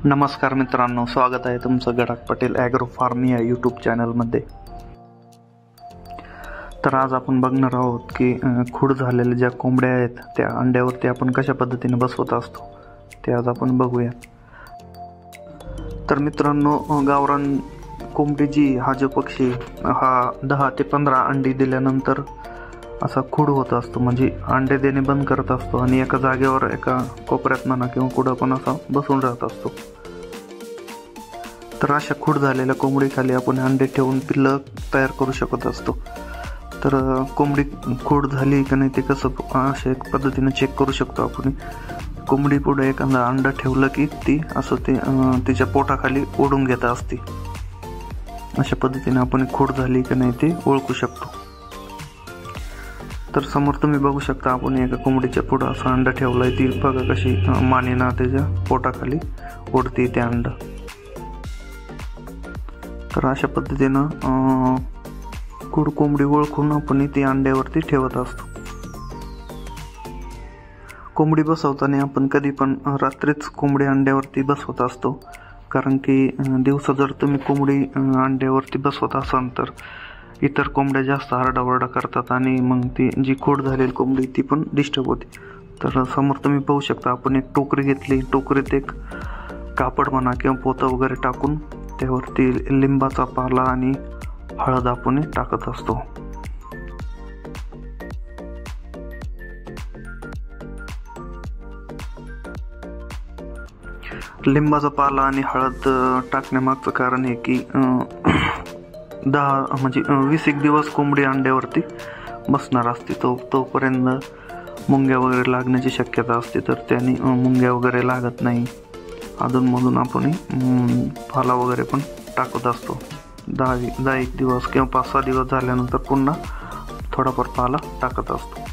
नमस्कार मित्रांनो, स्वागत आहे तुमचं गडाख पटेल ॲग्रो फार्म या यूट्यूब चॅनलमध्ये। तर आज आपण बघणार आहोत की खूड झालेल्या ज्या कोंबड्या आहेत त्या अंड्यावरती आपण कशा पद्धतीने बसवत असतो ते आज आपण बघूया। तर मित्रांनो, गावरान कोंबडी जी हा जो पक्षी हा 10 ते 15 अंडी दिल्यानंतर असा खूड होत असतो, म्हणजे अंडे देणे बंद करत असतो आणि एका जागेवर एका कोपऱ्यात म्हणा किंवा कुठं पण असा बसून राहत असतो। तर अशा खूड झालेल्या कोंबडीखाली आपण अंडे ठेवून पिल्लं तयार करू शकत असतो। तर कोंबडी खूड झाली की नाही ते कसं अशा पद्धतीने चेक करू शकतो आपण। कोंबडी पुढे एखादा अंडा ठेवलं की ती असं ते तिच्या पोटाखाली ओढून घेत असते। अशा पद्धतीने आपण खूड झाली की नाही ते ओळखू शकतो। तर समोर तुम्ही बघू शकता, आपण एका कोंबडीच्या पुढं असं अंडा ठेवलंय, ती बघा कशी मानेना त्याच्या पोटाखाली ओढते ते अंड। तर अशा पद्धतीनं खूड कोंबडी ओळखून आपण ती अंड्यावरती ठेवत असतो। कोंबडी बसवताना आपण कधी पण रात्रीच कोंबडी अंड्यावरती बसवत असतो, कारण की दिवसा जर तुम्ही कोंबडी अंड्यावरती बसवत असाल तर इतर कोंबड्या जास्त आरडाओरडा करतात आणि मग ती जी खूड झालेली कोंबडी ती पण डिस्टर्ब होते। तर समोर तुम्ही पाहू शकता, आपण एक टोकरी घेतली, टोकरीत एक कापड म्हणा किंवा पोतं वगैरे टाकून त्यावरती लिंबाचा पाला आणि हळद आपण टाकत असतो। लिंबाचा पाला आणि हळद टाकण्यामागचं कारण आहे की 20 दिवस कोंबडी अंड्यावरती बसणार असते, तोपर्यंत मुंग्या वगैरे लागण्याची शक्यता असते। तर त्याने मुंग्या वगैरे लागत नाही। अधूनमधून आपण पाला वगैरे पण टाकत असतो। 10-1 दिवस किंवा 5-6 दिवस झाल्यानंतर पुन्हा थोडाफार पाला टाकत असतो।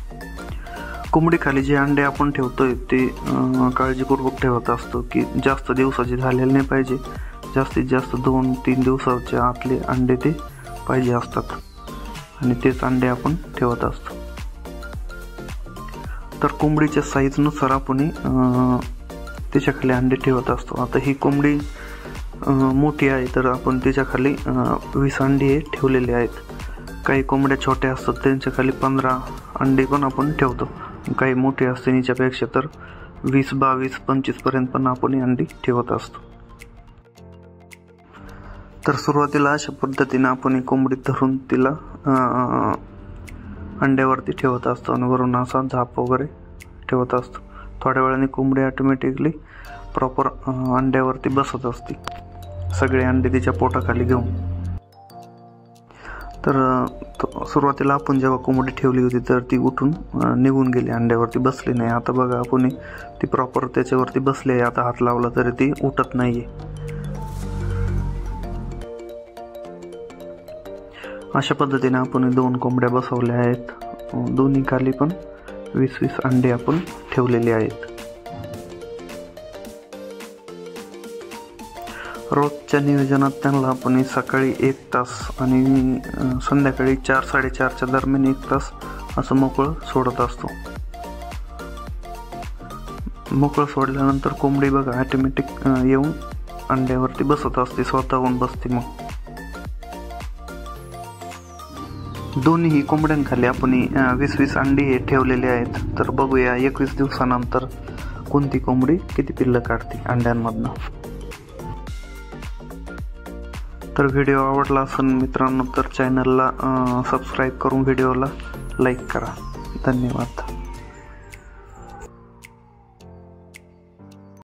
कोंबडीखाली जे अंडे आपण ठेवतोय ते काळजीपूर्वक ठेवत असतो की जास्त दिवसाचे झालेले नाही पाहिजे। जास्तीत जास्त 2-3 दिवसाच्या आतले अंडे ते पाहिजे असतात आणि तेच अंडे आपण ठेवत असतो। तर कोंबडीच्या साईजनुसार आपण त्याच्याखाली अंडे ठेवत असतो। आता ही कोंबडी मोठी आहे तर आपण त्याच्याखाली 20 अंडे ठेवलेले आहेत। काही कोंबड्या छोट्या असतात त्यांच्या खाली 15 अंडे पण आपण ठेवतो। काही मोठी असते याच्यापेक्षा तर 20, 22, 25 पर्यंत पण आपण अंडी ठेवत असतो। तर सुरुवातीला अशा पद्धतीने आपण कोंबडी धरून तिला अंड्यावरती ठेवत असतो आणि वरून असा झाप वगैरे ठेवत असतो। थोड्या वेळाने कोंबडी ऑटोमॅटिकली प्रॉपर अंड्यावरती बसत असते, सगळे अंडे तिच्या पोटाखाली घेऊन। तर सुरुवातीला आपण जेव्हा कोंबडी ठेवली होती तर ती उठून निघून गेली, अंड्यावरती बसली नाही। आता बघा आपण ती प्रॉपर त्याच्यावरती बसली आहे, आता हात लावला तरी ती उठत नाहीये। अशा पद्धतीने आपण 2 कोंबड्या बसवल्या आहेत। दोन्ही खाली पण 20-20 अंडे आपण ठेवलेले आहेत। रोजच्या नियोजनात त्यांना आपण सकाळी 1 तास आणि संध्याकाळी 4-4:30च्या दरम्यान 1 तास असं मोकळं सोडत असतो। मोकळं सोडल्यानंतर कोंबडी बघा ऑटोमॅटिक येऊन अंड्यावरती बसत असते, स्वतःहून बसते। मग दोन्ही कोंबड्यांखाली आपण 20-20 अंडी ठेवलेले आहेत। तर बघूया 21 दिवसानंतर कोणती कोंबडी किती पिल्लं काढते अंड्यांमधनं। तर व्हिडिओ आवडला असेल मित्रांनो तर चॅनलला सबस्क्राईब करून व्हिडिओला लाईक करा। धन्यवाद।